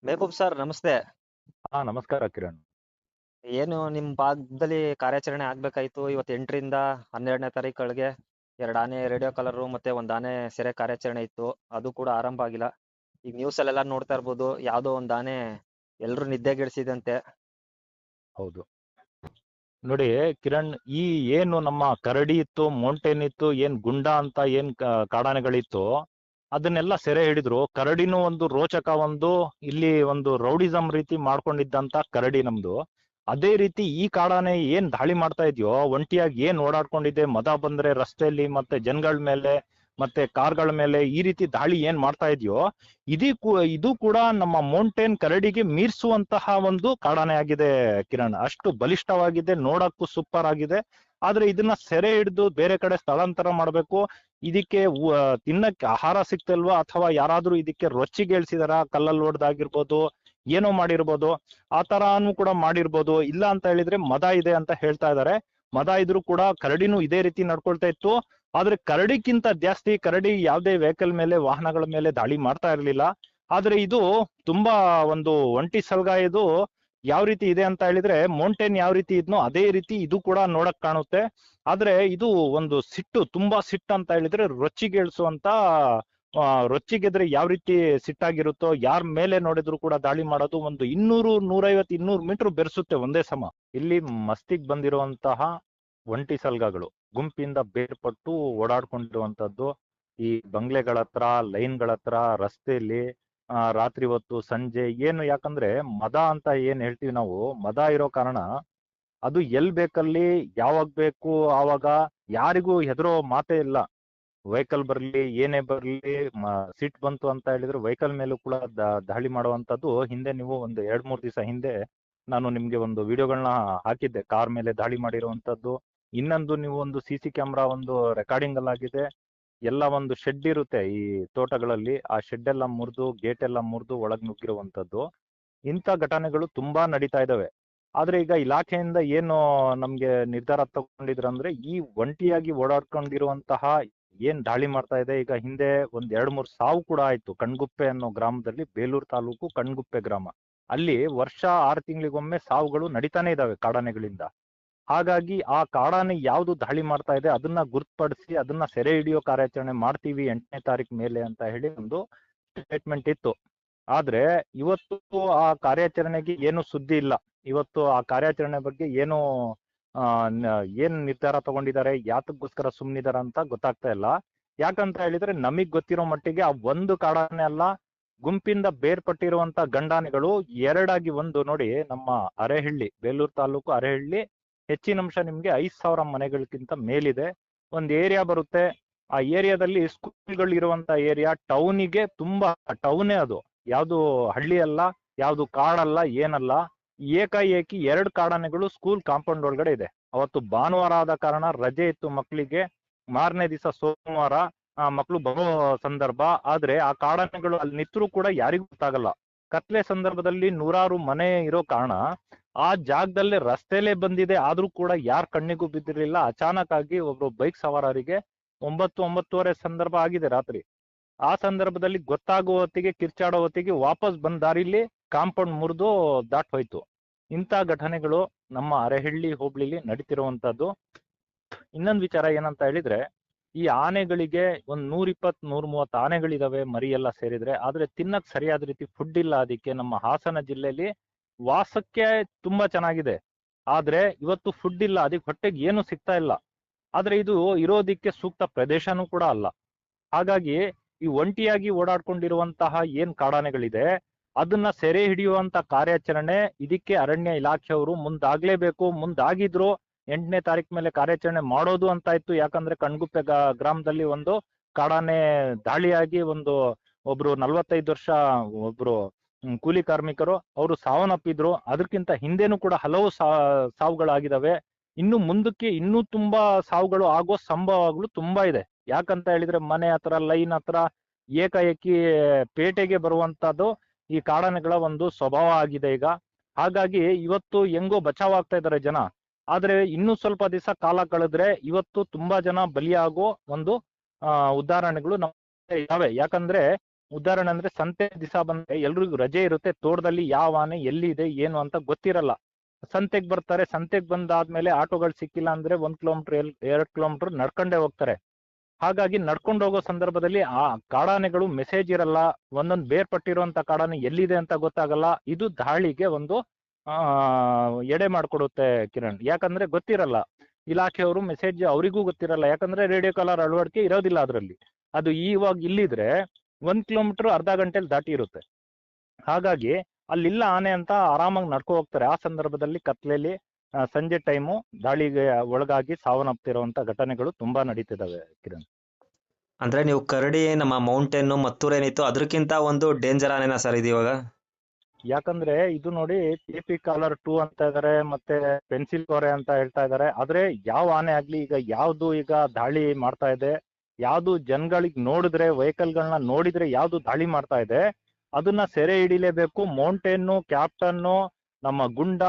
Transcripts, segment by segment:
Mehboob sir ನಮಸ್ತೆ. ಹಾ, ನಮಸ್ಕಾರ ಕಿರಣ್. ಏನು ನಿಮ್ ಭಾಗದಲ್ಲಿ ಕಾರ್ಯಾಚರಣೆ ಆಗ್ಬೇಕಾಯ್ತು ಇವತ್ತು 8ರಿಂದ 12ನೇ ತಾರೀಕುಗಳಿಗೆ. 2 ಆನೆ ರೇಡಿಯೋ ಕಲರು ಮತ್ತೆ 1 ಆನೆ ಸೆರೆ ಕಾರ್ಯಾಚರಣೆ ಇತ್ತು. ಅದು ಕೂಡ ಆರಂಭ ಆಗಿಲ್ಲ. ಈಗ ನ್ಯೂಸ್ ಅಲ್ಲೆಲ್ಲ ನೋಡ್ತಾ ಇರ್ಬೋದು, ಯಾವ್ದೋ 1 ಆನೆ ಎಲ್ರು ನಿದ್ದೆಗೆಡಿಸಿದಂತೆ. ಹೌದು ನೋಡಿ ಕಿರಣ್, ಈ ಏನು ನಮ್ಮ ಕರಡಿ ಇತ್ತು, ಮೌಂಟೇನ್ ಇತ್ತು, ಏನ್ ಗುಂಡ ಅಂತ ಏನ್ ಕಾಡಾನೆಗಳಿತ್ತು, ಅದನ್ನೆಲ್ಲ ಸೆರೆ ಹಿಡಿದ್ರು. ಕರಡಿನೂ ಒಂದು ರೋಚಕ, ಒಂದು ಇಲ್ಲಿ ಒಂದು ರೌಡಿಸಂ ರೀತಿ ಮಾಡ್ಕೊಂಡಿದ್ದಂತ ಕರಡಿ ನಮ್ದು. ಅದೇ ರೀತಿ ಈ ಕಾಡಾನೆ ಏನ್ ದಾಳಿ ಮಾಡ್ತಾ ಇದೆಯೋ, ಒಂಟಿಯಾಗಿ ಏನ್ ಓಡಾಡ್ಕೊಂಡಿದೆ, ಮದ ಬಂದ್ರೆ ರಸ್ತೆಯಲ್ಲಿ ಮತ್ತೆ ಜನಗಳ ಮೇಲೆ ಮತ್ತೆ ಕಾರ್ಗಳ ಮೇಲೆ ಈ ರೀತಿ ದಾಳಿ ಏನ್ ಮಾಡ್ತಾ ಇದೆಯೋ, ಇದು ಕೂಡ ನಮ್ಮ ಮೌಂಟೇನ್ ಕರಡಿಗೆ ಮೀರಿಸುವಂತಹ ಒಂದು ಕಾಡಾನೆ ಆಗಿದೆ ಕಿರಣ್. ಅಷ್ಟು ಬಲಿಷ್ಠವಾಗಿದೆ, ನೋಡಕ್ಕೂ ಸೂಪರ್ ಆಗಿದೆ. ಆದ್ರೆ ಇದನ್ನ ಸೆರೆ ಹಿಡಿದು ಬೇರೆ ಕಡೆ ಸ್ಥಳಾಂತರ ಮಾಡ್ಬೇಕು. ಇದಕ್ಕೆ ತಿನ್ನಕ್ಕೆ ಆಹಾರ ಸಿಕ್ತಲ್ವಾ, ಅಥವಾ ಯಾರಾದ್ರೂ ಇದಕ್ಕೆ ರೊಚ್ಚಿಗೇಳ್ಸಿದಾರ, ಕಲ್ಲಲ್ಲಿ ಹೊಡೆದಾಗಿರ್ಬೋದು, ಏನೋ ಮಾಡಿರ್ಬೋದು, ಆ ತರಾನು ಕೂಡ ಮಾಡಿರ್ಬೋದು. ಇಲ್ಲ ಅಂತ ಹೇಳಿದ್ರೆ ಮದ ಇದೆ ಅಂತ ಹೇಳ್ತಾ ಇದಾರೆ. ಮದ ಇದ್ರು ಕೂಡ ಕರಡಿನೂ ಇದೇ ರೀತಿ ನಡ್ಕೊಳ್ತಾ ಇತ್ತು. ಆದ್ರೆ ಕರಡಿಗಿಂತ ಜಾಸ್ತಿ ಕರಡಿ ಯಾವುದೇ ವೆಹಿಕಲ್ ಮೇಲೆ, ವಾಹನಗಳ ಮೇಲೆ ದಾಳಿ ಮಾಡ್ತಾ ಇರ್ಲಿಲ್ಲ. ಆದ್ರೆ ಇದು ತುಂಬಾ ಒಂದು ಒಂಟಿ ಸಲಗ. ಇದು ಯಾವ ರೀತಿ ಇದೆ ಅಂತ ಹೇಳಿದ್ರೆ, ಮೌಂಟೇನ್ ಯಾವ ರೀತಿ ಇದ್ನೋ ಅದೇ ರೀತಿ ಇದು ಕೂಡ ನೋಡಕ್ ಕಾಣುತ್ತೆ. ಆದ್ರೆ ಇದು ಒಂದು ಸಿಟ್ಟು, ತುಂಬಾ ಸಿಟ್ಟು ಅಂತ ಹೇಳಿದ್ರೆ ರೊಚ್ಚಿಗೇಳ್ಸುವಂತ, ರೊಚ್ಚಿಗೆದ್ರೆ ಯಾವ ರೀತಿ ಸಿಟ್ಟಾಗಿರುತ್ತೋ, ಯಾರ ಮೇಲೆ ನೋಡಿದ್ರು ಕೂಡ ದಾಳಿ ಮಾಡೋದು. ಒಂದು 200, 150, 200 ಮೀಟರ್ ಬೆರೆಸುತ್ತೆ ಒಂದೇ ಸಮ. ಇಲ್ಲಿ ಮಸ್ತಿಗ್ ಬಂದಿರುವಂತಹ ಒಂಟಿ ಸಲ್ಗಗಳು ಗುಂಪಿಂದ ಬೇರ್ಪಟ್ಟು ಓಡಾಡ್ಕೊಂಡಿರುವಂತದ್ದು ಈ ಬಂಗ್ಲೆಗಳ ಹತ್ರ, ಲೈನ್ಗಳ ಹತ್ರ, ರಸ್ತೆಯಲ್ಲಿ ರಾತ್ರಿ ಹೊತ್ತು, ಸಂಜೆ ಏನು. ಯಾಕಂದ್ರೆ ಮದ ಅಂತ ಏನ್ ಹೇಳ್ತೀವಿ ನಾವು, ಮದ ಇರೋ ಕಾರಣ ಅದು ಎಲ್ ಬೇಕಲ್ಲಿ, ಯಾವಾಗ ಬೇಕು ಆವಾಗ, ಯಾರಿಗೂ ಹೆದರೋ ಮಾತೇ ಇಲ್ಲ. ವೆಹಿಕಲ್ ಬರ್ಲಿ, ಏನೇ ಬರ್ಲಿ, ಸಿಟ್ ಬಂತು ಅಂತ ಹೇಳಿದ್ರೆ ವೆಹಿಕಲ್ ಮೇಲೂ ಕೂಡ ದಾಳಿ ಮಾಡುವಂತದ್ದು. ಹಿಂದೆ ನೀವು ಒಂದು 2-3 ದಿವಸ ಹಿಂದೆ ನಾನು ನಿಮ್ಗೆ ಒಂದು ವಿಡಿಯೋಗಳನ್ನ ಹಾಕಿದ್ದೆ, ಕಾರ್ ಮೇಲೆ ದಾಳಿ ಮಾಡಿರುವಂತದ್ದು. ಇನ್ನೊಂದು, ನೀವು ಒಂದು CC ಕ್ಯಾಮ್ರಾ ಒಂದು ರೆಕಾರ್ಡಿಂಗ್ ಅಲ್ಲಿ ಆಗಿದೆ. ಎಲ್ಲ ಒಂದು ಶೆಡ್ ಇರುತ್ತೆ ಈ ತೋಟಗಳಲ್ಲಿ, ಆ ಶೆಡ್ ಎಲ್ಲ ಮುರಿದು, ಗೇಟ್ ಎಲ್ಲ ಮುರಿದು ಒಳಗ್ ನುಗ್ಗಿರುವಂತದ್ದು. ಇಂಥ ಘಟನೆಗಳು ತುಂಬಾ ನಡೀತಾ ಇದಾವೆ. ಆದ್ರೆ ಈಗ ಇಲಾಖೆಯಿಂದ ಏನು ನಮ್ಗೆ ನಿರ್ಧಾರ ತಗೊಂಡಿದ್ರಂದ್ರೆ, ಈ ಒಂಟಿಯಾಗಿ ಓಡಾಡ್ಕೊಂಡಿರುವಂತಹ ಏನ್ ದಾಳಿ ಮಾಡ್ತಾ ಇದೆ, ಈಗ ಹಿಂದೆ ಒಂದ್ 2-3 ಸಾವು ಕೂಡ ಆಯ್ತು ಕಣ್ಗುಪ್ಪೆ ಅನ್ನೋ ಗ್ರಾಮದಲ್ಲಿ, ಬೇಲೂರು ತಾಲೂಕು ಕಣ್ಗುಪ್ಪೆ ಗ್ರಾಮ. ಅಲ್ಲಿ ವರ್ಷ 6 ತಿಂಗಳಿಗೊಮ್ಮೆ ಸಾವುಗಳು ನಡೀತಾನೆ ಇದಾವೆ ಕಾಡಾನೆಗಳಿಂದ. ಹಾಗಾಗಿ ಆ ಕಾಡಾನೆ ಯಾವ್ದು ದಾಳಿ ಮಾಡ್ತಾ ಇದೆ ಅದನ್ನ ಗುರುತುಪಡಿಸಿ ಅದನ್ನ ಸೆರೆ ಹಿಡಿಯೋ ಕಾರ್ಯಾಚರಣೆ ಮಾಡ್ತೀವಿ 8ನೇ ತಾರೀಕು ಮೇಲೆ ಅಂತ ಹೇಳಿ ಒಂದು ಸ್ಟೇಟ್ಮೆಂಟ್ ಇತ್ತು. ಆದ್ರೆ ಇವತ್ತು ಆ ಕಾರ್ಯಾಚರಣೆಗೆ ಏನು ಸುದ್ದಿ ಇಲ್ಲ. ಇವತ್ತು ಆ ಕಾರ್ಯಾಚರಣೆ ಬಗ್ಗೆ ಏನು ಏನ್ ನಿರ್ಧಾರ ತಗೊಂಡಿದ್ದಾರೆ, ಯಾತಕ್ಕೋಸ್ಕರ ಸುಮ್ನಿದಾರ ಅಂತ ಗೊತ್ತಾಗ್ತಾ ಇಲ್ಲ. ಯಾಕಂತ ಹೇಳಿದ್ರೆ ನಮಗ್ ಗೊತ್ತಿರೋ ಮಟ್ಟಿಗೆ ಆ ಒಂದು ಕಾಡಾನೆ ಅಲ್ಲ, ಗುಂಪಿಂದ ಬೇರ್ಪಟ್ಟಿರುವಂತ ಗಂಡಾನೆಗಳು ಎರಡಾಗಿ. ಒಂದು ನೋಡಿ, ನಮ್ಮ ಅರೆಹಳ್ಳಿ, ಬೇಲೂರು ತಾಲೂಕು ಅರೆಹಳ್ಳಿ, ಹೆಚ್ಚಿನ ಅಂಶ ನಿಮ್ಗೆ 5,000 ಮನೆಗಳಿಗಿಂತ ಮೇಲಿದೆ. ಒಂದ್ ಏರಿಯಾ ಬರುತ್ತೆ. ಆ ಏರಿಯಾದಲ್ಲಿ ಸ್ಕೂಲ್ಗಳು ಇರುವಂತ ಏರಿಯಾ, ಟೌನಿಗೆ ತುಂಬಾ ಟೌನೇ ಅದು, ಯಾವ್ದು ಹಳ್ಳಿ ಅಲ್ಲ, ಯಾವ್ದು ಕಾಡಲ್ಲ, ಏನಲ್ಲ. ಏಕಾಏಕಿ 2 ಕಾಡಾನೆಗಳು ಸ್ಕೂಲ್ ಕಾಂಪೌಂಡ್ ಒಳಗಡೆ ಇದೆ. ಅವತ್ತು ಭಾನುವಾರ ಆದ ಕಾರಣ ರಜೆ ಇತ್ತು ಮಕ್ಕಳಿಗೆ. ಮಾರನೇ ದಿವಸ ಸೋಮವಾರ ಮಕ್ಕಳು ಬರೋ ಸಂದರ್ಭ. ಆದ್ರೆ ಆ ಕಾಡಾನೆಗಳು ಅಲ್ಲಿ ನಿಂತರೂ ಕೂಡ ಯಾರಿಗೂ ಗೊತ್ತಾಗಲ್ಲ. ಕತ್ಲೆ ಸಂದರ್ಭದಲ್ಲಿ 100 ಮನೆ ಇರೋ ಕಾರಣ ಆ ಜಾಗದಲ್ಲೇ ರಸ್ತೆಲೇ ಬಂದಿದೆ, ಆದ್ರೂ ಕೂಡ ಯಾರ ಕಣ್ಣಿಗೂ ಬಿದ್ದಿರ್ಲಿಲ್ಲ. ಅಚಾನಕ್ ಆಗಿ ಒಬ್ರು ಬೈಕ್ ಸವಾರರಿಗೆ 9-9:30 ಸಂದರ್ಭ ಆಗಿದೆ ರಾತ್ರಿ. ಆ ಸಂದರ್ಭದಲ್ಲಿ ಗೊತ್ತಾಗುವ ಹೊತ್ತಿಗೆ, ಕಿರ್ಚಾಡೋ ಹೊತ್ತಿಗೆ ವಾಪಸ್ ಬಂದ್ ದಾರಿಲಿ ಕಾಂಪೌಂಡ್ ಮುರಿದು ದಾಟ್ ಹೋಯ್ತು. ಇಂಥ ಘಟನೆಗಳು ನಮ್ಮ ಅರೆಹಳ್ಳಿ ಹೋಬಳಿಲಿ ನಡೀತಿರುವಂತದ್ದು. ಇನ್ನೊಂದು ವಿಚಾರ ಏನಂತ ಹೇಳಿದ್ರೆ, ಈ ಆನೆಗಳಿಗೆ ಒಂದ್ 120-130 ಆನೆಗಳಿದಾವೆ, ಮರಿ ಎಲ್ಲ ಸೇರಿದ್ರೆ. ಆದ್ರೆ ತಿನ್ನಕ್ ಸರಿಯಾದ ರೀತಿ ಫುಡ್ ಇಲ್ಲ ಅದಕ್ಕೆ. ನಮ್ಮ ಹಾಸನ ಜಿಲ್ಲೆಯಲ್ಲಿ ವಾಸಕ್ಕೆ ತುಂಬಾ ಚೆನ್ನಾಗಿದೆ, ಆದ್ರೆ ಇವತ್ತು ಫುಡ್ ಇಲ್ಲ, ಅದಕ್ಕೆ ಹೊಟ್ಟೆಗೆ ಏನು ಸಿಗ್ತಾ ಇಲ್ಲ. ಆದ್ರೆ ಇದು ಇರೋದಿಕ್ಕೆ ಸೂಕ್ತ ಪ್ರದೇಶನೂ ಕೂಡ ಅಲ್ಲ. ಹಾಗಾಗಿ ಈ ಒಂಟಿಯಾಗಿ ಓಡಾಡ್ಕೊಂಡಿರುವಂತಹ ಏನ್ ಕಾಡಾನೆಗಳಿದೆ ಅದನ್ನ ಸೆರೆ ಹಿಡಿಯುವಂತ ಕಾರ್ಯಾಚರಣೆ, ಇದಕ್ಕೆ ಅರಣ್ಯ ಇಲಾಖೆಯವರು ಮುಂದಾಗ್ಲೇಬೇಕು. ಮುಂದಾಗಿದ್ರು 8ನೇ ತಾರೀಕು ಮೇಲೆ ಕಾರ್ಯಾಚರಣೆ ಮಾಡೋದು ಅಂತ ಇತ್ತು. ಯಾಕಂದ್ರೆ ಕಣ್ಗುಪ್ಪೆ ಗ್ರಾಮದಲ್ಲಿ ಒಂದು ಕಾಡಾನೆ ದಾಳಿಯಾಗಿ ಒಬ್ರು 45 ವರ್ಷ ಒಬ್ರು ಕೂಲಿ ಕಾರ್ಮಿಕರು ಅವರು ಸಾವನ್ನಪ್ಪಿದ್ರು. ಅದಕ್ಕಿಂತ ಹಿಂದೆನೂ ಕೂಡ ಹಲವು ಸಾವುಗಳಾಗಿದಾವೆ. ಇನ್ನು ಮುಂದಕ್ಕೆ ಇನ್ನೂ ತುಂಬಾ ಸಾವುಗಳು ಆಗೋ ಸಂಭವಗಳು ತುಂಬಾ ಇದೆ. ಯಾಕಂತ ಹೇಳಿದ್ರೆ ಮನೆ ಹತ್ರ, ಲೈನ್ ಹತ್ರ ಏಕಾಏಕಿ ಪೇಟೆಗೆ ಬರುವಂತದ್ದು ಈ ಕಾಡಾನೆಗಳ ಒಂದು ಸ್ವಭಾವ ಆಗಿದೆ ಈಗ. ಹಾಗಾಗಿ ಇವತ್ತು ಹೆಂಗೋ ಬಚಾವ್ ಆಗ್ತಾ ಇದಾರೆ ಜನ. ಆದ್ರೆ ಇನ್ನೂ ಸ್ವಲ್ಪ ದಿವಸ ಕಾಲ ಕಳೆದ್ರೆ ಇವತ್ತು ತುಂಬಾ ಜನ ಬಲಿಯಾಗೋ ಒಂದು ಉದಾಹರಣೆಗಳು ನಮ್ಗೆ ಇದಾವೆ. ಯಾಕಂದ್ರೆ ಉದಾಹರಣೆ ಅಂದ್ರೆ ಸಂತೆ ದಿವಸ ಬಂದ್ರೆ ಎಲ್ರಿಗೂ ರಜೆ ಇರುತ್ತೆ, ತೋಟದಲ್ಲಿ ಯಾವ ಆನೆ ಎಲ್ಲಿ ಇದೆ ಏನು ಅಂತ ಗೊತ್ತಿರಲ್ಲ. ಸಂತೆಗ್ ಬರ್ತಾರೆ, ಸಂತೆಗ್ ಬಂದಾದ್ಮೇಲೆ ಆಟೋಗಳು ಸಿಕ್ಕಿಲ್ಲ ಅಂದ್ರೆ 1 ಕಿಲೋಮೀಟರ್ 2 ಕಿಲೋಮೀಟರ್ ನಡ್ಕೊಂಡೇ ಹೋಗ್ತಾರೆ. ಹಾಗಾಗಿ ನಡ್ಕೊಂಡು ಹೋಗೋ ಸಂದರ್ಭದಲ್ಲಿ ಆ ಕಾಡಾನೆಗಳು ಮೆಸೇಜ್ ಇರಲ್ಲ, ಒಂದೊಂದು ಬೇರ್ಪಟ್ಟಿರುವಂತ ಕಾಡಾನೆ ಎಲ್ಲಿದೆ ಅಂತ ಗೊತ್ತಾಗಲ್ಲ. ಇದು ದಾಳಿಗೆ ಒಂದು ಆ ಎಡೆ ಮಾಡ್ಕೊಡುತ್ತೆ ಕಿರಣ್. ಯಾಕಂದ್ರೆ ಗೊತ್ತಿರಲ್ಲ, ಇಲಾಖೆಯವರು ಮೆಸೇಜ್ ಅವರಿಗೂ ಗೊತ್ತಿರಲ್ಲ, ಯಾಕಂದ್ರೆ ರೇಡಿಯೋ ಕಾಲರ್ ಅಳವಡಿಕೆ ಇರೋದಿಲ್ಲ ಅದ್ರಲ್ಲಿ. ಅದು ಇವಾಗ ಇಲ್ಲಿದ್ರೆ 1 ಕಿಲೋಮೀಟರ್ ಅರ್ಧ ಗಂಟೆಲಿ ದಾಟಿ ಇರುತ್ತೆ. ಹಾಗಾಗಿ ಅಲ್ಲಿಲ್ಲ ಆನೆ ಅಂತ ಆರಾಮಾಗಿ ನಡ್ಕೊ ಹೋಗ್ತಾರೆ. ಆ ಸಂದರ್ಭದಲ್ಲಿ ಕತ್ಲೆಯಲ್ಲಿ ಸಂಜೆ ಟೈಮು ದಾಳಿಗೆ ಒಳಗಾಗಿ ಸಾವನ್ನಪ್ತಿರುವಂತ ಘಟನೆಗಳು ತುಂಬಾ ನಡೀತಿದಾವೆ ಕಿರಣ್. ಅಂದ್ರೆ ನೀವು ಕರಡಿ ನಮ್ಮ ಮೌಂಟೇನ್ ಮತ್ತೂರ್ ಏನಿತ್ತು ಅದಕ್ಕಿಂತ ಒಂದು ಡೇಂಜರ್ ಆನೆನಾ ಸರ್ ಇದು ಇವಾಗ? ಯಾಕಂದ್ರೆ ಇದು ನೋಡಿ ಕೆಪಿ ಕಾಲರ್ 2 ಅಂತ ಇದಾರೆ, ಮತ್ತೆ ಪೆನ್ಸಿಲ್ ಕೋರೆ ಅಂತ ಹೇಳ್ತಾ ಇದಾರೆ. ಆದ್ರೆ ಯಾವ ಆನೆ ಆಗ್ಲಿ ಈಗ ಯಾವ್ದು ಈಗ ದಾಳಿ ಮಾಡ್ತಾ ಇದೆ, ಯಾವ್ದು ಜನಗಳಿಗೆ ನೋಡಿದ್ರೆ ವೆಹಿಕಲ್ಗಳನ್ನ ನೋಡಿದ್ರೆ ಯಾವ್ದು ದಾಳಿ ಮಾಡ್ತಾ ಇದೆ ಅದನ್ನ ಸೆರೆ ಹಿಡಿಲೇಬೇಕು. ಮೌಂಟೇನು, ಕ್ಯಾಪ್ಟನ್ನು, ನಮ್ಮ ಗುಂಡ,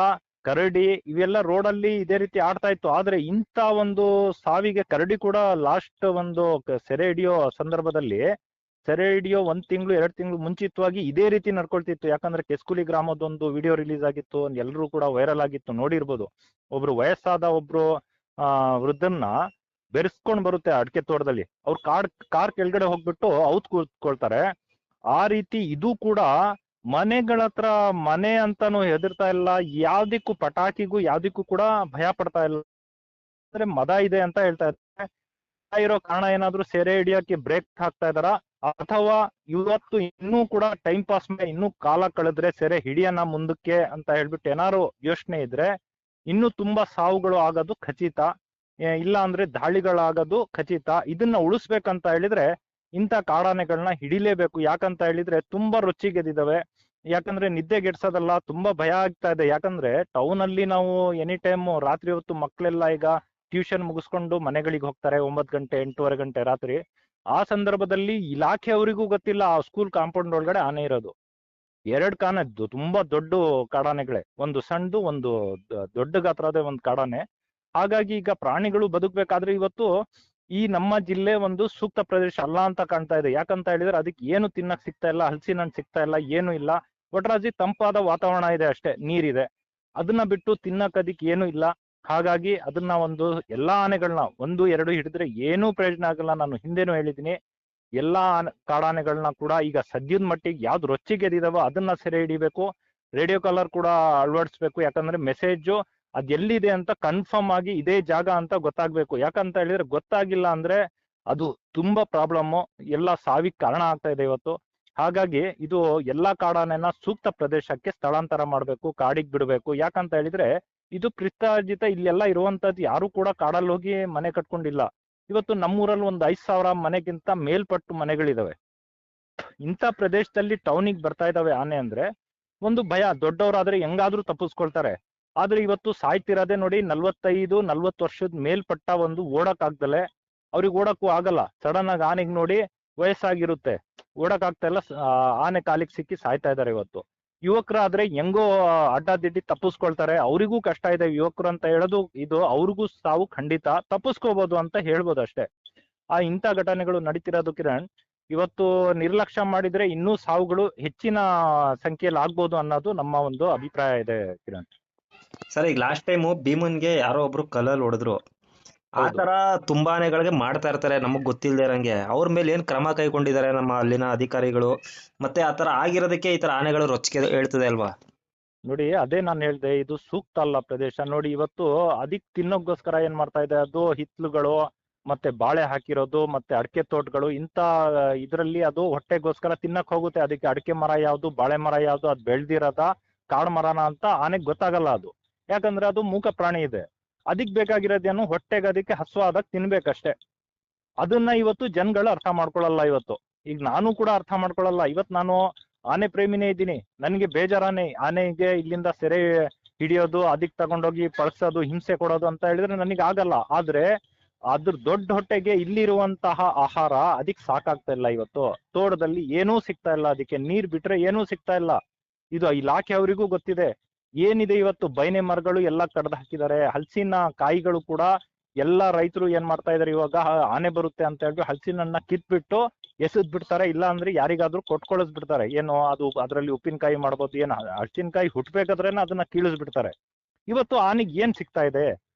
ಕರಡಿ ಇವೆಲ್ಲ ರೋಡಲ್ಲಿ ಇದೇ ರೀತಿ ಆಡ್ತಾ ಇತ್ತು. ಆದ್ರೆ ಇಂಥ ಒಂದು ಸಾವಿಗೆ ಕರಡಿ ಕೂಡ ಲಾಸ್ಟ್ ಒಂದು ಸೆರೆ ಹಿಡಿಯೋ ಸಂದರ್ಭದಲ್ಲಿ, ಸೆರೆ ಹಿಡಿಯೋ 1 ತಿಂಗಳು 2 ತಿಂಗಳು ಮುಂಚಿತವಾಗಿ ಇದೇ ರೀತಿ ನಡ್ಕೊಳ್ತಿತ್ತು. ಯಾಕಂದ್ರೆ ಕೆಸ್ಕುಲಿ ಗ್ರಾಮದೊಂದು ವಿಡಿಯೋ ರಿಲೀಸ್ ಆಗಿತ್ತು, ಎಲ್ಲರೂ ಕೂಡ ವೈರಲ್ ಆಗಿತ್ತು, ನೋಡಿರ್ಬೋದು. ಒಬ್ರು ವಯಸ್ಸಾದ ಒಬ್ರು ವೃದ್ಧನ್ನ ಬೆರೆಸ್ಕೊಂಡ್ ಬರುತ್ತೆ ಅಡಿಕೆ ತೋಟದಲ್ಲಿ. ಅವ್ರು ಕಾರ್ ಕೆಳಗಡೆ ಹೋಗ್ಬಿಟ್ಟು ಔತ್ ಕೂತ್ಕೊಳ್ತಾರೆ. ಆ ರೀತಿ ಇದು ಕೂಡ ಮನೆಗಳ ಹತ್ರ, ಮನೆ ಅಂತಾನು ಹೆದರ್ತಾ ಇಲ್ಲ, ಯಾವ್ದಿಕ್ಕೂ ಪಟಾಕಿಗೂ ಯಾವ್ದಿಕ್ಕೂ ಕೂಡ ಭಯ ಪಡ್ತಾ ಇಲ್ಲ. ಅಂದ್ರೆ ಮದ ಇದೆ ಅಂತ ಹೇಳ್ತಾ ಇದ್ದಾರೆ. ಇರೋ ಕಾರಣ ಏನಾದ್ರೂ ಸೆರೆ ಹಿಡಿಯೋಕೆ ಬ್ರೇಕ್ ಹಾಕ್ತಾ ಇದಾರ, ಅಥವಾ ಇವತ್ತು ಇನ್ನೂ ಕೂಡ ಟೈಮ್ ಪಾಸ್ ಮೇಲೆ ಇನ್ನೂ ಕಾಲ ಕಳೆದ್ರೆ ಸೆರೆ ಹಿಡಿಯೋಣ ಮುಂದಕ್ಕೆ ಅಂತ ಹೇಳ್ಬಿಟ್ಟು ಏನಾರು ಯೋಚನೆ ಇದ್ರೆ ಇನ್ನೂ ತುಂಬಾ ಸಾವುಗಳು ಆಗೋದು ಖಚಿತ, ಇಲ್ಲ ಅಂದ್ರೆ ದಾಳಿಗಳಾಗೋದು ಖಚಿತ. ಇದನ್ನ ಉಳಿಸ್ಬೇಕಂತ ಹೇಳಿದ್ರೆ ಇಂಥ ಕಾಡಾನೆಗಳನ್ನ ಹಿಡಿಲೇಬೇಕು. ಯಾಕಂತ ಹೇಳಿದ್ರೆ ತುಂಬಾ ರೊಚ್ಚಿಗೆದಿದಾವೆ. ಯಾಕಂದ್ರೆ ನಿದ್ದೆಗೆಡ್ಸೋದಲ್ಲ, ತುಂಬಾ ಭಯ ಆಗ್ತಾ ಇದೆ. ಯಾಕಂದ್ರೆ ಟೌನ್ ಅಲ್ಲಿ ನಾವು ಎನಿ ಟೈಮ್ ರಾತ್ರಿ ಹೊತ್ತು ಮಕ್ಕಳೆಲ್ಲ ಈಗ ಟ್ಯೂಷನ್ ಮುಗಿಸ್ಕೊಂಡು ಮನೆಗಳಿಗೆ ಹೋಗ್ತಾರೆ 9 ಗಂಟೆ 8:15 ಗಂಟೆ ರಾತ್ರಿ. ಆ ಸಂದರ್ಭದಲ್ಲಿ ಇಲಾಖೆಯವರಿಗೂ ಗೊತ್ತಿಲ್ಲ ಆ ಸ್ಕೂಲ್ ಕಾಂಪೌಂಡ್ ಒಳಗಡೆ ಆನೆ ಇರೋದು. 2 ಕಾಣದ್ದು ತುಂಬಾ ದೊಡ್ಡ ಕಾಡಾನೆಗಳೇ, ಒಂದು ಸಣ್ಣದು ಒಂದು ದೊಡ್ಡ ಗಾತ್ರದ ಒಂದು ಕಾಡಾನೆ. ಹಾಗಾಗಿ ಈಗ ಪ್ರಾಣಿಗಳು ಬದುಕಬೇಕಾದ್ರೆ ಇವತ್ತು ಈ ನಮ್ಮ ಜಿಲ್ಲೆ ಒಂದು ಸೂಕ್ತ ಪ್ರದೇಶ ಅಲ್ಲ ಅಂತ ಕಾಣ್ತಾ ಇದೆ. ಯಾಕಂತ ಹೇಳಿದ್ರೆ ಅದಕ್ಕೆ ಏನು ತಿನ್ನಕ್ ಸಿಗ್ತಾ ಇಲ್ಲ, ಹಲಸಿನ ಹಣ್ಣು ಸಿಗ್ತಾ ಇಲ್ಲ, ಏನು ಇಲ್ಲ. ಒಟ್ರಾಜಿ ತಂಪಾದ ವಾತಾವರಣ ಇದೆ ಅಷ್ಟೇ, ನೀರಿದೆ. ಅದನ್ನ ಬಿಟ್ಟು ತಿನ್ನಕ್ ಅದಕ್ಕೆ ಏನು ಇಲ್ಲ. ಹಾಗಾಗಿ ಅದನ್ನ ಒಂದು ಎಲ್ಲಾ ಆನೆಗಳನ್ನ 1 2 ಹಿಡಿದ್ರೆ ಏನೂ ಪ್ರಯೋಜನ ಆಗಲ್ಲ. ನಾನು ಹಿಂದೆನೂ ಹೇಳಿದೀನಿ, ಎಲ್ಲಾ ಕಾಡಾನೆಗಳನ್ನ ಕೂಡ ಈಗ ಸದ್ಯದ ಮಟ್ಟಿಗೆ ಯಾವ್ದು ರೊಚ್ಚಿಗೆದಿದಾವೋ ಅದನ್ನ ಸೆರೆ ಹಿಡಿಬೇಕು. ರೇಡಿಯೋ ಕಾಲರ್ ಕೂಡ ಅಳವಡಿಸ್ಬೇಕು. ಯಾಕಂದ್ರೆ ಮೆಸೇಜು ಅದ್ ಎಲ್ಲಿದೆ ಅಂತ ಕನ್ಫರ್ಮ್ ಆಗಿ ಇದೇ ಜಾಗ ಅಂತ ಗೊತ್ತಾಗ್ಬೇಕು. ಯಾಕಂತ ಹೇಳಿದ್ರೆ ಗೊತ್ತಾಗಿಲ್ಲ ಅಂದ್ರೆ ಅದು ತುಂಬಾ ಪ್ರಾಬ್ಲಮ್, ಎಲ್ಲ ಸಾವಿಗೆ ಕಾರಣ ಆಗ್ತಾ ಇದೆ ಇವತ್ತು. ಹಾಗಾಗಿ ಇದು ಎಲ್ಲಾ ಕಾಡಾನೆನ ಸೂಕ್ತ ಪ್ರದೇಶಕ್ಕೆ ಸ್ಥಳಾಂತರ ಮಾಡ್ಬೇಕು, ಕಾಡಿಗೆ ಬಿಡ್ಬೇಕು. ಯಾಕಂತ ಹೇಳಿದ್ರೆ ಇದು ಪಿತ್ರಾರ್ಜಿತ, ಇಲ್ಲೆಲ್ಲ ಇರುವಂತದ್ದು ಯಾರು ಕೂಡ ಕಾಡಲ್ಲಿ ಹೋಗಿ ಮನೆ ಕಟ್ಕೊಂಡಿಲ್ಲ. ಇವತ್ತು ನಮ್ಮೂರಲ್ಲಿ ಒಂದು 5,000 ಮನೆಗಿಂತ ಮೇಲ್ಪಟ್ಟು ಮನೆಗಳಿದಾವೆ. ಇಂಥ ಪ್ರದೇಶದಲ್ಲಿ ಟೌನಿಗೆ ಬರ್ತಾ ಇದಾವೆ ಆನೆ ಅಂದ್ರೆ ಒಂದು ಭಯ. ದೊಡ್ಡವರಾದ್ರೆ ಹೆಂಗಾದ್ರೂ ತಪ್ಪಿಸ್ಕೊಳ್ತಾರೆ. ಆದ್ರೆ ಇವತ್ತು ಸಾಯ್ತಿರೋದೇ ನೋಡಿ 45-40 ವರ್ಷದ ಮೇಲ್ಪಟ್ಟ ಒಂದು ಓಡಕ್ ಆಗ್ದಲೆ, ಅವ್ರಿಗೆ ಓಡಕ್ಕೂ ಆಗಲ್ಲ. ಸಡನ್ ಆಗಿ ಆನೆಗೆ ನೋಡಿ ವಯಸ್ಸಾಗಿರುತ್ತೆ, ಓಡಕ್ ಆಗ್ತಾ ಇಲ್ಲ, ಆನೆ ಕಾಲಿಗೆ ಸಿಕ್ಕಿ ಸಾಯ್ತಾ ಇದಾರೆ ಇವತ್ತು. ಯುವಕರಾದ್ರೆ ಹೆಂಗೋ ಅಡ್ಡಾದಿಡ್ಡಿ ತಪ್ಪಿಸ್ಕೊಳ್ತಾರೆ, ಅವರಿಗೂ ಕಷ್ಟ ಇದೆ. ಯುವಕರು ಅಂತ ಹೇಳೋದು ಇದು ಅವ್ರಿಗೂ ಸಾವು ಖಂಡಿತ, ತಪ್ಪಿಸ್ಕೋಬಹುದು ಅಂತ ಹೇಳ್ಬೋದು ಅಷ್ಟೇ. ಇಂಥ ಘಟನೆಗಳು ನಡೀತಿರೋದು ಕಿರಣ್. ಇವತ್ತು ನಿರ್ಲಕ್ಷ್ಯ ಮಾಡಿದ್ರೆ ಇನ್ನೂ ಸಾವುಗಳು ಹೆಚ್ಚಿನ ಸಂಖ್ಯೆಯಲ್ಲಿ ಆಗ್ಬೋದು ಅನ್ನೋದು ನಮ್ಮ ಒಂದು ಅಭಿಪ್ರಾಯ ಇದೆ ಕಿರಣ್. ಸರ್, ಈಗ ಲಾಸ್ಟ್ ಟೈಮು ಭೀಮನ್ಗೆ ಯಾರೋ ಒಬ್ರು ಕಲ್ಲಲ್ಲಿ ಹೊಡೆದ್ರು. ಆ ತರ ತುಂಬಾ ಆನೆಗಳಿಗೆ ಮಾಡ್ತಾ ಇರ್ತಾರೆ ನಮಗ್ ಗೊತ್ತಿಲ್ಲದೆ ಇರಂಗೆ. ಅವ್ರ ಮೇಲೆ ಏನ್ ಕ್ರಮ ಕೈಗೊಂಡಿದ್ದಾರೆ ನಮ್ಮ ಅಲ್ಲಿನ ಅಧಿಕಾರಿಗಳು? ಮತ್ತೆ ಆ ತರ ಆಗಿರೋದಕ್ಕೆ ಈ ತರ ಆನೆಗಳು ರೊಚ್ಚಿಗೆ ಹೇಳ್ತದೆ ಅಲ್ವಾ? ನೋಡಿ, ಅದೇ ನಾನು ಹೇಳ್ದೆ, ಇದು ಸೂಕ್ತ ಅಲ್ಲ ಪ್ರದೇಶ. ನೋಡಿ, ಇವತ್ತು ಅದಕ್ಕೆ ತಿನ್ನೋಕ್ಕೋಸ್ಕರ ಏನ್ ಮಾಡ್ತಾ ಇದೆ, ಅದು ಹಿತ್ಲುಗಳು ಮತ್ತೆ ಬಾಳೆ ಹಾಕಿರೋದು ಮತ್ತೆ ಅಡಿಕೆ ತೋಟಗಳು, ಇಂತ ಇದ್ರಲ್ಲಿ ಅದು ಹೊಟ್ಟೆಗೋಸ್ಕರ ತಿನ್ನಕ್ ಹೋಗುತ್ತೆ. ಅದಕ್ಕೆ ಅಡಿಕೆ ಮರ ಯಾವ್ದು, ಬಾಳೆ ಮರ ಯಾವ್ದು, ಅದ್ ಬೆಳ್ದಿರದ ಕಾಡು ಮರನ ಅಂತ ಆನೆಗ್ ಗೊತ್ತಾಗಲ್ಲ ಅದು. ಯಾಕಂದ್ರೆ ಅದು ಮೂಕ ಪ್ರಾಣಿ ಇದೆ. ಅದಕ್ ಬೇಕಾಗಿರೋದೇನು, ಹೊಟ್ಟೆಗೆ ಅದಕ್ಕೆ ಹಸುವಾದಾಗ ತಿನ್ಬೇಕಷ್ಟೇ. ಅದನ್ನ ಇವತ್ತು ಜನಗಳು ಅರ್ಥ ಮಾಡ್ಕೊಳಲ್ಲ. ಇವತ್ತು ಈಗ ನಾನು ಕೂಡ ಅರ್ಥ ಮಾಡ್ಕೊಳಲ್ಲ. ಇವತ್ತು ನಾನು ಆನೆ ಪ್ರೇಮಿನೇ ಇದ್ದೀನಿ, ನನಗೆ ಬೇಜಾರಾನೆ ಆನೆಗೆ ಇಲ್ಲಿಂದ ಸೆರೆ ಹಿಡಿಯೋದು, ಅದಕ್ಕೆ ತಗೊಂಡೋಗಿ ಪಳಸೋದು, ಹಿಂಸೆ ಕೊಡೋದು ಅಂತ ಹೇಳಿದ್ರೆ ನನಗೆ ಆಗಲ್ಲ. ಆದ್ರೆ ಅದ್ರ ದೊಡ್ಡ ಹೊಟ್ಟೆಗೆ ಇಲ್ಲಿರುವಂತಹ ಆಹಾರ ಅದಕ್ಕೆ ಸಾಕಾಗ್ತಾ ಇಲ್ಲ. ಇವತ್ತು ತೋಟದಲ್ಲಿ ಏನೂ ಸಿಗ್ತಾ ಇಲ್ಲ, ಅದಕ್ಕೆ ನೀರ್ ಬಿಟ್ರೆ ಏನೂ ಸಿಗ್ತಾ ಇಲ್ಲ. ಇದು ಇಲಾಖೆ ಅವರಿಗೂ ಗೊತ್ತಿದೆ. ಏನಿದೆ ಇವತ್ತು ಬೈನೆ ಮರಗಳು ಎಲ್ಲ ಕಡ್ದು ಹಾಕಿದ್ದಾರೆ. ಹಲಸಿನ ಕಾಯಿಗಳು ಕೂಡ ಎಲ್ಲ ರೈತರು ಏನ್ ಮಾಡ್ತಾ ಇದಾರೆ, ಇವಾಗ ಆನೆ ಬರುತ್ತೆ ಅಂತ ಹೇಳಿ ಹಲಸಿನನ್ನ ಕಿತ್ಬಿಟ್ಟು ಎಸೆದ್ ಬಿಡ್ತಾರೆ, ಇಲ್ಲ ಅಂದ್ರೆ ಯಾರಿಗಾದ್ರೂ ಕೊಟ್ಕೊಳಿಸ್ಬಿಡ್ತಾರೆ. ಏನು ಅದು ಅದ್ರಲ್ಲಿ ಉಪ್ಪಿನಕಾಯಿ ಮಾಡ್ಬೋದು, ಏನು ಹಸಿನಕಾಯಿ ಹುಟ್ಬೇಕಾದ್ರೇನೆ ಅದನ್ನ ಕೀಳಿಸ್ಬಿಡ್ತಾರೆ. ಇವತ್ತು ಆನೆಗೆ ಏನ್ ಸಿಗ್ತಾ ಇದೆ?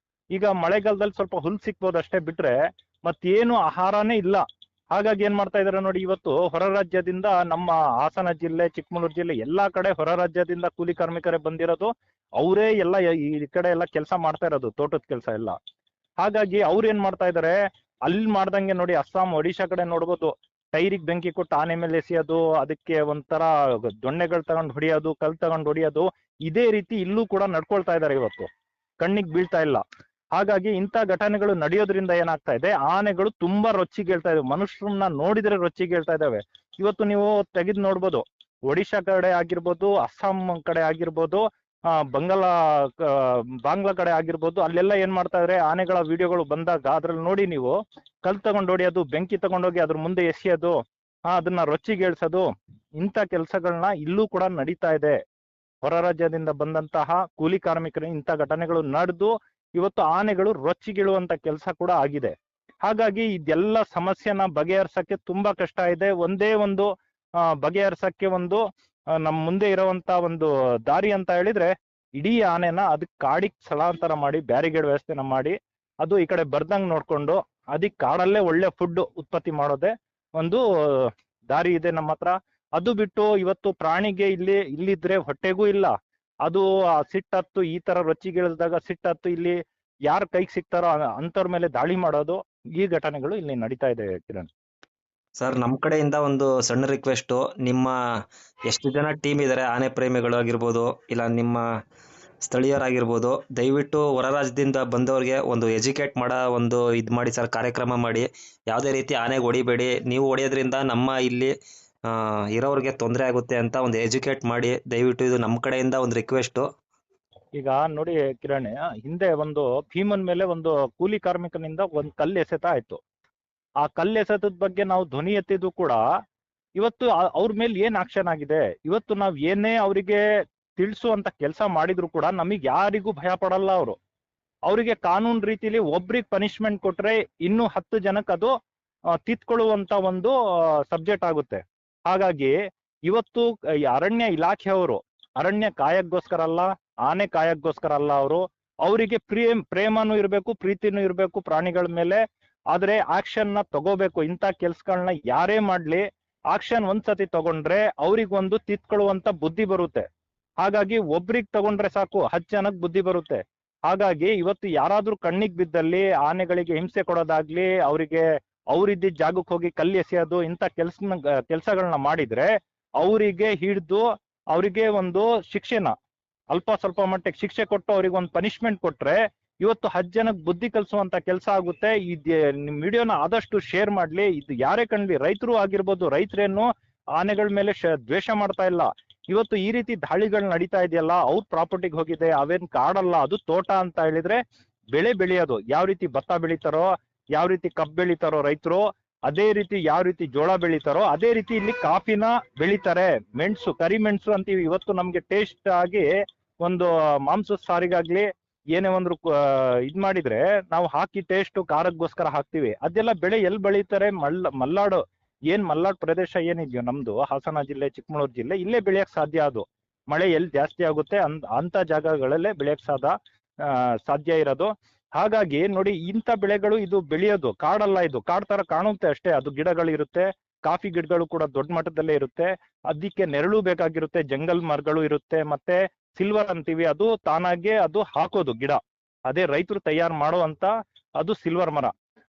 ಈಗ ಮಳೆಗಾಲದಲ್ಲಿ ಸ್ವಲ್ಪ ಹುಲ್ ಸಿಕ್ಬೋದು ಅಷ್ಟೇ ಬಿಟ್ರೆ ಮತ್ತೇನು ಆಹಾರನೇ ಇಲ್ಲ. ಹಾಗಾಗಿ ಏನ್ ಮಾಡ್ತಾ ಇದಾರೆ ನೋಡಿ, ಇವತ್ತು ಹೊರ ರಾಜ್ಯದಿಂದ ನಮ್ಮ ಹಾಸನ ಜಿಲ್ಲೆ, ಚಿಕ್ಕಮಗಳೂರು ಜಿಲ್ಲೆ ಎಲ್ಲಾ ಕಡೆ ಹೊರ ರಾಜ್ಯದಿಂದ ಕೂಲಿ ಕಾರ್ಮಿಕರೇ ಬಂದಿರೋದು. ಅವರೇ ಎಲ್ಲ ಈ ಕಡೆ ಎಲ್ಲ ಕೆಲಸ ಮಾಡ್ತಾ ಇರೋದು, ತೋಟದ ಕೆಲಸ ಎಲ್ಲ. ಹಾಗಾಗಿ ಅವ್ರು ಏನ್ ಮಾಡ್ತಾ ಇದಾರೆ, ಅಲ್ಲಿ ಮಾಡ್ದಂಗೆ ನೋಡಿ ಅಸ್ಸಾಂ, ಒಡಿಶಾ ಕಡೆ ನೋಡ್ಬೋದು, ಟೈರಿಗೆ ಬೆಂಕಿ ಕೊಟ್ಟು ಆನೆ ಮೇಲೆ ಎಸೆಯೋದು, ಅದಕ್ಕೆ ಒಂಥರ ದೊಣ್ಣೆಗಳು ತಗೊಂಡು ಹೊಡಿಯೋದು, ಕಲ್ ತಗೊಂಡು ಹೊಡಿಯೋದು, ಇದೇ ರೀತಿ ಇಲ್ಲೂ ಕೂಡ ನಡ್ಕೊಳ್ತಾ ಇದಾರೆ. ಇವತ್ತು ಕಣ್ಣಿಗೆ ಬೀಳ್ತಾ ಇಲ್ಲ. ಹಾಗಾಗಿ ಇಂಥ ಘಟನೆಗಳು ನಡೆಯೋದ್ರಿಂದ ಏನಾಗ್ತಾ ಇದೆ, ಆನೆಗಳು ತುಂಬಾ ರೊಚ್ಚಿಗೇಳ್ತಾ ಇದಾವೆ, ಮನುಷ್ಯರನ್ನ ನೋಡಿದ್ರೆ ರೊಚ್ಚಿಗೇಳ್ತಾ ಇದಾವೆ. ಇವತ್ತು ನೀವು ತೆಗೆದು ನೋಡ್ಬೋದು, ಒಡಿಶಾ ಕಡೆ ಆಗಿರ್ಬೋದು, ಅಸ್ಸಾಂ ಕಡೆ ಆಗಿರ್ಬೋದು, ಬಾಂಗ್ಲಾ ಕಡೆ ಆಗಿರ್ಬೋದು, ಅಲ್ಲೆಲ್ಲ ಏನ್ ಮಾಡ್ತಾ ಇದ್ರೆ, ಆನೆಗಳ ವಿಡಿಯೋಗಳು ಬಂದಾಗ ಅದ್ರಲ್ಲಿ ನೋಡಿ ನೀವು, ಕಲ್ ತಗೊಂಡು ಹೊಡಿಯೋದು, ಬೆಂಕಿ ತಗೊಂಡೋಗಿ ಅದ್ರ ಮುಂದೆ ಎಸೆಯೋದು, ಅದನ್ನ ರೊಚ್ಚಿಗೇಳ್ಸೋದು, ಇಂಥ ಕೆಲಸಗಳನ್ನ ಇಲ್ಲೂ ಕೂಡ ನಡೀತಾ ಇದೆ. ಹೊರ ರಾಜ್ಯದಿಂದ ಬಂದಂತಹ ಕೂಲಿ ಕಾರ್ಮಿಕರು ಇಂಥ ಘಟನೆಗಳು ನಡೆದು ಇವತ್ತು ಆನೆಗಳು ರೊಚ್ಚಿಗೀಳುವಂತ ಕೆಲಸ ಕೂಡ ಆಗಿದೆ. ಹಾಗಾಗಿ ಇದೆಲ್ಲ ಸಮಸ್ಯೆನ ಬಗೆಹರಿಸಕ್ಕೆ ತುಂಬಾ ಕಷ್ಟ ಇದೆ. ಒಂದೇ ಒಂದು ಬಗೆಹರಿಸಕ್ಕೆ ಒಂದು ನಮ್ ಮುಂದೆ ಇರುವಂತ ಒಂದು ದಾರಿ ಅಂತ ಹೇಳಿದ್ರೆ, ಇಡೀ ಆನೆನ ಅದಕ್ಕೆ ಕಾಡಿಗೆ ಸ್ಥಳಾಂತರ ಮಾಡಿ ಬ್ಯಾರಿಗೇಡ್ ವ್ಯವಸ್ಥೆನ ಮಾಡಿ ಅದು ಈ ಕಡೆ ಬರ್ದಂಗ್ ನೋಡ್ಕೊಂಡು ಅದಕ್ಕೆ ಕಾಡಲ್ಲೇ ಒಳ್ಳೆ ಫುಡ್ ಉತ್ಪತ್ತಿ ಮಾಡೋದೇ ಒಂದು ದಾರಿ ಇದೆ ನಮ್ಮ ಹತ್ರ. ಅದು ಬಿಟ್ಟು ಇವತ್ತು ಪ್ರಾಣಿಗೆ ಇಲ್ಲಿದ್ರೆ ಹೊಟ್ಟೆಗೂ ಇಲ್ಲ, ಅದು ಸಿಟ್ಟತ್ತು ಈ ತರ ರೊಚ್ಚಿಗಿಳಿದಾಗ ಸಿಟ್ಟತ್ತು ಇಲ್ಲಿ ಯಾರ ಕೈಗೆ ಸಿಗ್ತಾರೋ ಅಂತವ್ರ ಮೇಲೆ ದಾಳಿ ಮಾಡೋದು, ಈ ಘಟನೆಗಳು ಇಲ್ಲಿ ನಡೀತಾ ಇದೆ. ಕಿರಣ್ ಸರ್, ನಮ್ಮ ಕಡೆಯಿಂದ ಒಂದು ಸಣ್ಣ ರಿಕ್ವೆಸ್ಟು, ನಿಮ್ಮ ಎಷ್ಟು ಜನ ಟೀಮ್ ಇದ್ದಾರೆ, ಆನೆ ಪ್ರೇಮಿಗಳು ಆಗಿರ್ಬೋದು ಇಲ್ಲ ನಿಮ್ಮ ಸ್ಥಳೀಯರಾಗಿರ್ಬೋದು, ದಯವಿಟ್ಟು ಹೊರ ರಾಜ್ಯದಿಂದ ಬಂದವ್ರಿಗೆ ಒಂದು ಎಜುಕೇಟ್ ಮಾಡೋ ಒಂದು ಇದು ಮಾಡಿ ಸರ್, ಕಾರ್ಯಕ್ರಮ ಮಾಡಿ. ಯಾವುದೇ ರೀತಿ ಆನೆಗೆ ಹೊಡಿಬೇಡಿ, ನೀವು ಹೊಡೆಯೋದ್ರಿಂದ ನಮ್ಮ ಇಲ್ಲಿ ಇರೋರಿಗೆ ತೊಂದರೆ ಆಗುತ್ತೆ ಅಂತ ಒಂದು ಎಜುಕೇಟ್ ಮಾಡಿ ದಯವಿಟ್ಟು. ಇದು ನಮ್ಮ ಕಡೆಯಿಂದ ಒಂದು ರಿಕ್ವೆಸ್ಟು. ಈಗ ನೋಡಿ ಕಿರಣ್, ಹಿಂದೆ ಒಂದು ಭೀಮನ್ ಮೇಲೆ ಒಂದು ಕೂಲಿ ಕಾರ್ಮಿಕನಿಂದ ಒಂದು ಕಲ್ಲು ಎಸೆತ ಆಯ್ತು. ಆ ಕಲ್ಲು ಎಸೆತದ ಬಗ್ಗೆ ನಾವು ಧ್ವನಿ ಎತ್ತಿದ್ದು ಕೂಡ ಇವತ್ತು ಅವ್ರ ಮೇಲೆ ಏನ್ ಆಕ್ಷನ್ ಆಗಿದೆ. ಇವತ್ತು ನಾವ್ ಏನೇ ಅವರಿಗೆ ತಿಳಿಸುವಂತ ಕೆಲಸ ಮಾಡಿದ್ರು ಕೂಡ ನಮಗ್ ಯಾರಿಗೂ ಭಯ ಪಡಲ್ಲ. ಅವರಿಗೆ ಕಾನೂನು ರೀತಿಲಿ ಒಬ್ರಿಗೆ ಪನಿಷ್ಮೆಂಟ್ ಕೊಟ್ರೆ ಇನ್ನು 10 ಜನಕ್ಕೆ ಅದು ತಿತ್ಕೊಳ್ಳುವಂತ ಒಂದು ಸಬ್ಜೆಕ್ಟ್ ಆಗುತ್ತೆ. ಹಾಗಾಗಿ ಇವತ್ತು ಅರಣ್ಯ ಇಲಾಖೆಯವರು ಅರಣ್ಯ ಕಾಯಕ್ಕೋಸ್ಕರ ಅಲ್ಲ, ಆನೆ ಕಾಯಕ್ಕೋಸ್ಕರ ಅಲ್ಲ, ಅವರಿಗೆ ಪ್ರೇಮನೂ ಇರ್ಬೇಕು, ಪ್ರೀತಿನೂ ಇರ್ಬೇಕು ಪ್ರಾಣಿಗಳ ಮೇಲೆ. ಆದ್ರೆ ಆಕ್ಷನ್ ನ ತಗೋಬೇಕು. ಇಂಥ ಕೆಲ್ಸಗಳನ್ನ ಯಾರೇ ಮಾಡ್ಲಿ, ಆಕ್ಷನ್ ಒಂದ್ಸತಿ ತಗೊಂಡ್ರೆ ಅವ್ರಿಗೊಂದು ತಿತ್ಕೊಳ್ಳುವಂತ ಬುದ್ಧಿ ಬರುತ್ತೆ. ಹಾಗಾಗಿ ಒಬ್ರಿಗೆ ತಗೊಂಡ್ರೆ ಸಾಕು, 10 ಜನಕ್ಕೆ ಬುದ್ಧಿ ಬರುತ್ತೆ. ಹಾಗಾಗಿ ಇವತ್ತು ಯಾರಾದ್ರೂ ಕಣ್ಣಿಗೆ ಬಿದ್ದಲ್ಲಿ ಆನೆಗಳಿಗೆ ಹಿಂಸೆ ಕೊಡೋದಾಗ್ಲಿ, ಅವರಿಗೆ ಅವ್ರಿದ್ದ ಜಾಗಕ್ಕೆ ಹೋಗಿ ಕಲ್ಲು ಎಸೆಯೋದು, ಇಂಥ ಕೆಲ್ಸಗಳನ್ನ ಮಾಡಿದ್ರೆ ಅವರಿಗೆ ಹಿಡಿದು ಅವರಿಗೆ ಒಂದು ಶಿಕ್ಷೆನ ಅಲ್ಪ ಸ್ವಲ್ಪ ಮಟ್ಟಿಗೆ ಶಿಕ್ಷೆ ಕೊಟ್ಟು ಅವ್ರಿಗೆ ಒಂದು ಪನಿಷ್ಮೆಂಟ್ ಕೊಟ್ರೆ ಇವತ್ತು 10 ಜನಕ್ಕೆ ಬುದ್ಧಿ ಕಲಿಸುವಂತ ಕೆಲಸ ಆಗುತ್ತೆ. ನಿಮ್ ವಿಡಿಯೋನ ಆದಷ್ಟು ಶೇರ್ ಮಾಡ್ಲಿ. ಇದು ಯಾರೇ ಕಂಡ್ಲಿ, ರೈತರು ಆಗಿರ್ಬೋದು, ರೈತರೇನು ಆನೆಗಳ ಮೇಲೆ ದ್ವೇಷ ಮಾಡ್ತಾ ಇಲ್ಲ. ಇವತ್ತು ಈ ರೀತಿ ದಾಳಿಗಳು ನಡೀತಾ ಇದೆಯಲ್ಲ, ಅವ್ರ ಪ್ರಾಪರ್ಟಿಗೆ ಹೋಗಿದೆ, ಅವೇನ್ ಕಾಡಲ್ಲ, ಅದು ತೋಟ ಅಂತ ಹೇಳಿದ್ರೆ ಬೆಳೆ ಬೆಳೆಯೋದು. ಯಾವ ರೀತಿ ಭತ್ತ ಬೆಳಿತಾರೋ, ಯಾವ ರೀತಿ ಕಬ್ಬು ಬೆಳಿತಾರೋ ರೈತರು, ಅದೇ ರೀತಿ ಯಾವ ರೀತಿ ಜೋಳ ಬೆಳಿತಾರೋ ಅದೇ ರೀತಿ ಇಲ್ಲಿ ಕಾಫಿನ ಬೆಳಿತಾರೆ. ಮೆಣಸು, ಕರಿಮೆಣಸು ಅಂತೀವಿ. ಇವತ್ತು ನಮ್ಗೆ ಟೇಸ್ಟ್ ಆಗಿ ಒಂದು ಮಾಂಸದ ಸಾರಿಗಾಗ್ಲಿ ಏನೇ ಒಂದು ಇದ್ ಮಾಡಿದ್ರೆ ನಾವು ಹಾಕಿ ಟೇಸ್ಟ್ ಖಾರಕ್ಕೋಸ್ಕರ ಹಾಕ್ತಿವಿ. ಅದೆಲ್ಲ ಬೆಳೆ ಎಲ್ಲಿ ಬೆಳೀತಾರೆ? ಮಲ್ನಾಡು ಮಲ್ನಾಡು ಪ್ರದೇಶ ಏನಿದೆಯೋ ನಮ್ದು ಹಾಸನ ಜಿಲ್ಲೆ, ಚಿಕ್ಕಮಗಳೂರು ಜಿಲ್ಲೆ, ಇಲ್ಲೇ ಬೆಳೆಯಕ್ ಸಾಧ್ಯ. ಅದು ಮಳೆ ಎಲ್ಲಿ ಜಾಸ್ತಿ ಆಗುತ್ತೆ ಅಂತ ಜಾಗಗಳಲ್ಲೇ ಬೆಳೆಯಕ್ ಸಾಧ್ಯ ಇರೋದು. ಹಾಗಾಗಿ ನೋಡಿ, ಇಂಥ ಬೆಳೆಗಳು ಇದು ಬೆಳೆಯೋದು ಕಾಡಲ್ಲ. ಇದು ಕಾಡ್ ತರ ಕಾಣುತ್ತೆ ಅಷ್ಟೇ. ಅದು ಗಿಡಗಳು ಇರುತ್ತೆ, ಕಾಫಿ ಗಿಡಗಳು ಕೂಡ ದೊಡ್ಡ ಮಟ್ಟದಲ್ಲೇ ಇರುತ್ತೆ. ಅದಕ್ಕೆ ನೆರಳು ಬೇಕಾಗಿರುತ್ತೆ, ಜಂಗಲ್ ಮರಗಳು ಇರುತ್ತೆ. ಮತ್ತೆ ಸಿಲ್ವರ್ ಅಂತೀವಿ, ಅದು ತಾನಾಗೆ ಅದು ಹಾಕೋದು ಗಿಡ, ಅದೇ ರೈತರು ತಯಾರು ಮಾಡುವಂತ ಅದು ಸಿಲ್ವರ್ ಮರ.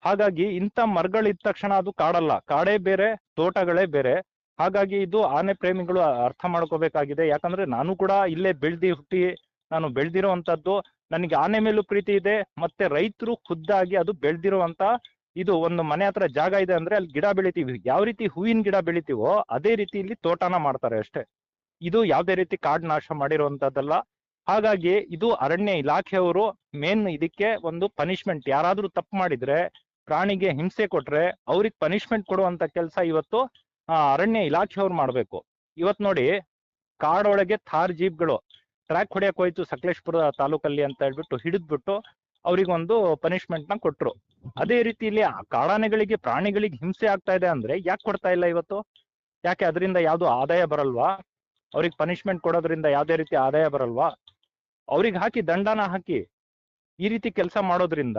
ಹಾಗಾಗಿ ಇಂಥ ಮರಗಳಿದ್ದ ತಕ್ಷಣ ಅದು ಕಾಡಲ್ಲ. ಕಾಡೇ ಬೇರೆ, ತೋಟಗಳೇ ಬೇರೆ. ಹಾಗಾಗಿ ಇದು ಆನೆ ಪ್ರೇಮಿಗಳು ಅರ್ಥ ಮಾಡ್ಕೋಬೇಕಾಗಿದೆ. ಯಾಕಂದ್ರೆ ನಾನು ಕೂಡ ಇಲ್ಲೇ ಹುಟ್ಟಿ ನಾನು ಬೆಳೆದಿರುವಂತದ್ದು. ನನಗೆ ಆನೆ ಮೇಲೂ ಪ್ರೀತಿ ಇದೆ. ಮತ್ತೆ ರೈತರು ಖುದ್ದಾಗಿ ಅದು ಬೆಳೆದಿರುವಂತ, ಇದು ಒಂದು ಮನೆ ಹತ್ರ ಜಾಗ ಇದೆ ಅಂದ್ರೆ ಅಲ್ಲಿ ಗಿಡ ಬೆಳಿತೀವಿ. ಯಾವ ರೀತಿ ಹೂವಿನ ಗಿಡ ಬೆಳಿತೀವೋ ಅದೇ ರೀತಿ ಇಲ್ಲಿ ತೋಟನ ಮಾಡ್ತಾರೆ ಅಷ್ಟೇ. ಇದು ಯಾವ್ದೇ ರೀತಿ ಕಾಡ್ ನಾಶ ಮಾಡಿರುವಂತದ್ದಲ್ಲ. ಹಾಗಾಗಿ ಇದು ಅರಣ್ಯ ಇಲಾಖೆಯವರು ಮೇನ್ ಇದಕ್ಕೆ ಒಂದು ಪನಿಷ್ಮೆಂಟ್, ಯಾರಾದ್ರೂ ತಪ್ಪು ಮಾಡಿದ್ರೆ, ಪ್ರಾಣಿಗೆ ಹಿಂಸೆ ಕೊಟ್ರೆ ಅವ್ರಿಗೆ ಪನಿಷ್ಮೆಂಟ್ ಕೊಡುವಂತ ಕೆಲಸ ಇವತ್ತು ಅರಣ್ಯ ಇಲಾಖೆಯವ್ರು ಮಾಡ್ಬೇಕು. ಇವತ್ ನೋಡಿ, ಕಾಡೊಳಗೆ ಥಾರ್ ಜೀಪ್ಗಳು ಟ್ರ್ಯಾಕ್ ಹೊಡೆಯಕ್ ಹೋಯ್ತು ಸಕಲೇಶ್ಪುರ ತಾಲೂಕಲ್ಲಿ ಅಂತ ಹೇಳ್ಬಿಟ್ಟು ಹಿಡಿದ್ಬಿಟ್ಟು ಅವ್ರಿಗೊಂದು ಪನಿಷ್ಮೆಂಟ್ ನ ಕೊಟ್ರು. ಅದೇ ರೀತಿಯಲ್ಲಿ ಆ ಕಾಡಾನೆಗಳಿಗೆ ಪ್ರಾಣಿಗಳಿಗೆ ಹಿಂಸೆ ಆಗ್ತಾ ಇದೆ ಅಂದ್ರೆ ಯಾಕೆ ಕೊಡ್ತಾ ಇಲ್ಲ ಇವತ್ತು? ಯಾಕೆ ಅದರಿಂದ ಯಾವ್ದು ಆದಾಯ ಬರಲ್ವಾ? ಅವ್ರಿಗೆ ಪನಿಷ್ಮೆಂಟ್ ಕೊಡೋದ್ರಿಂದ ಯಾವ್ದೇ ರೀತಿ ಆದಾಯ ಬರಲ್ವಾ? ಅವ್ರಿಗೆ ಹಾಕಿ ದಂಡನ ಹಾಕಿ. ಈ ರೀತಿ ಕೆಲಸ ಮಾಡೋದ್ರಿಂದ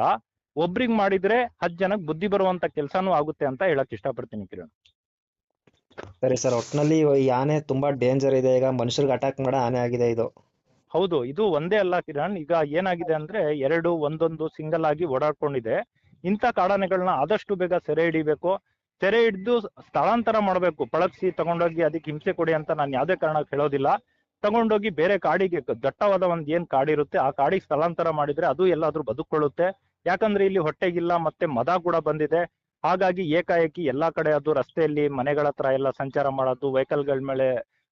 ಒಬ್ರಿಗೆ ಮಾಡಿದ್ರೆ 10 ಜನಕ್ಕೆ ಬುದ್ಧಿ ಬರುವಂತ ಕೆಲಸನೂ ಆಗುತ್ತೆ ಅಂತ ಹೇಳಕ್ ಇಷ್ಟಪಡ್ತೀನಿ ಕಿರಣ್. ಸರಿ ಸರ್, ಒಟ್ನಲ್ಲಿ ಈ ಆನೆ ತುಂಬಾ ಡೇಂಜರ್ ಇದೆ. ಈಗ ಮನುಷ್ಯರಿಗೆ ಅಟ್ಯಾಕ್ ಮಾಡೋ ಆನೆ ಆಗಿದೆ ಇದು. ಹೌದು, ಇದು ಒಂದೇ ಅಲ್ಲ ಕಿರಣ್. ಈಗ ಏನಾಗಿದೆ ಅಂದ್ರೆ ಒಂದೊಂದು ಸಿಂಗಲ್ ಆಗಿ ಓಡಾಡ್ಕೊಂಡಿದೆ. ಇಂಥ ಕಾಡಾನೆಗಳನ್ನ ಆದಷ್ಟು ಬೇಗ ಸೆರೆ ಹಿಡಿಬೇಕು. ಸೆರೆ ಹಿಡಿದು ಸ್ಥಳಾಂತರ ಮಾಡಬೇಕು. ಪಳಗಿಸಿ ತಗೊಂಡೋಗಿ ಅದಕ್ಕೆ ಹಿಂಸೆ ಕೊಡಿ ಅಂತ ನಾನು ಯಾವ್ದೇ ಕಾರಣಕ್ಕೆ ಹೇಳೋದಿಲ್ಲ. ತಗೊಂಡೋಗಿ ಬೇರೆ ಕಾಡಿಗೆ, ದಟ್ಟವಾದ ಒಂದ್ ಏನ್ ಕಾಡಿರುತ್ತೆ ಆ ಕಾಡಿಗೆ ಸ್ಥಳಾಂತರ ಮಾಡಿದ್ರೆ ಅದು ಎಲ್ಲಾದ್ರೂ ಬದುಕೊಳ್ಳುತ್ತೆ. ಯಾಕಂದ್ರೆ ಇಲ್ಲಿ ಹೊಟ್ಟೆಗಿಲ್ಲ, ಮತ್ತೆ ಮದ ಕೂಡ ಬಂದಿದೆ. ಹಾಗಾಗಿ ಏಕಾಏಕಿ ಎಲ್ಲಾ ಕಡೆ ಅದು ರಸ್ತೆಯಲ್ಲಿ ಮನೆಗಳ ಹತ್ರ ಎಲ್ಲ ಸಂಚಾರ ಮಾಡೋದು, ವೆಹಿಕಲ್ಗಳ ಮೇಲೆ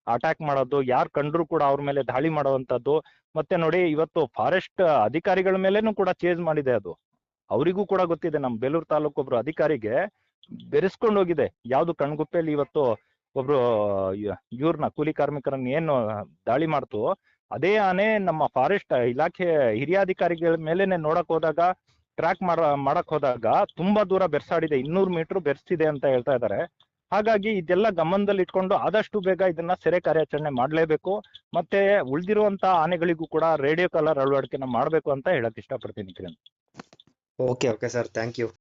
ಅಟ್ಯಾಕ್ ಮಾಡೋದು, ಯಾರು ಕಂಡ್ರು ಕೂಡ ಅವ್ರ ಮೇಲೆ ದಾಳಿ ಮಾಡುವಂತದ್ದು. ಮತ್ತೆ ನೋಡಿ, ಇವತ್ತು ಫಾರೆಸ್ಟ್ ಅಧಿಕಾರಿಗಳ ಮೇಲೇನು ಕೂಡ ಚೇಸ್ ಮಾಡಿದೆ ಅದು. ಅವರಿಗೂ ಕೂಡ ಗೊತ್ತಿದೆ. ನಮ್ ಬೇಲೂರು ತಾಲೂಕು ಒಬ್ರು ಅಧಿಕಾರಿಗೆ ಬೆರೆಸ್ಕೊಂಡು ಹೋಗಿದೆ. ಯಾವ್ದು ಕಣ್ಗುಪ್ಪೆಯಲ್ಲಿ ಇವತ್ತು ಒಬ್ರು ಇವ್ರನ್ನ ಕೂಲಿ ಕಾರ್ಮಿಕರನ್ನ ಏನು ದಾಳಿ ಮಾಡ್ತು, ಅದೇ ಆನೆ ನಮ್ಮ ಫಾರೆಸ್ಟ್ ಇಲಾಖೆ ಹಿರಿಯ ಅಧಿಕಾರಿಗಳ ಮೇಲೆನೆ ನೋಡಕ್ ಹೋದಾಗ, ಟ್ರ್ಯಾಕ್ ಮಾಡಕ್ ಹೋದಾಗ ತುಂಬಾ ದೂರ ಬೆರ್ಸಾಡಿದೆ. 200 ಮೀಟರ್ ಬೆರ್ಸಿದೆ ಅಂತ ಹೇಳ್ತಾ ಇದ್ದಾರೆ. ಹಾಗಾಗಿ ಇದೆಲ್ಲ ಗಮನದಲ್ಲಿ ಇಟ್ಕೊಂಡು ಆದಷ್ಟು ಬೇಗ ಇದನ್ನ ಸೆರೆ ಕಾರ್ಯಾಚರಣೆ ಮಾಡ್ಲೇಬೇಕು. ಮತ್ತೆ ಉಳಿದಿರುವಂತ ಆನೆಗಳಿಗೂ ಕೂಡ ರೇಡಿಯೋ ಕಾಲರ್ ಅಳವಡಿಕೆನ ಮಾಡ್ಬೇಕು ಅಂತ ಹೇಳಕ್ ಇಷ್ಟಪಡ್ತೀನಿ Kiran. Okay sir, thank you.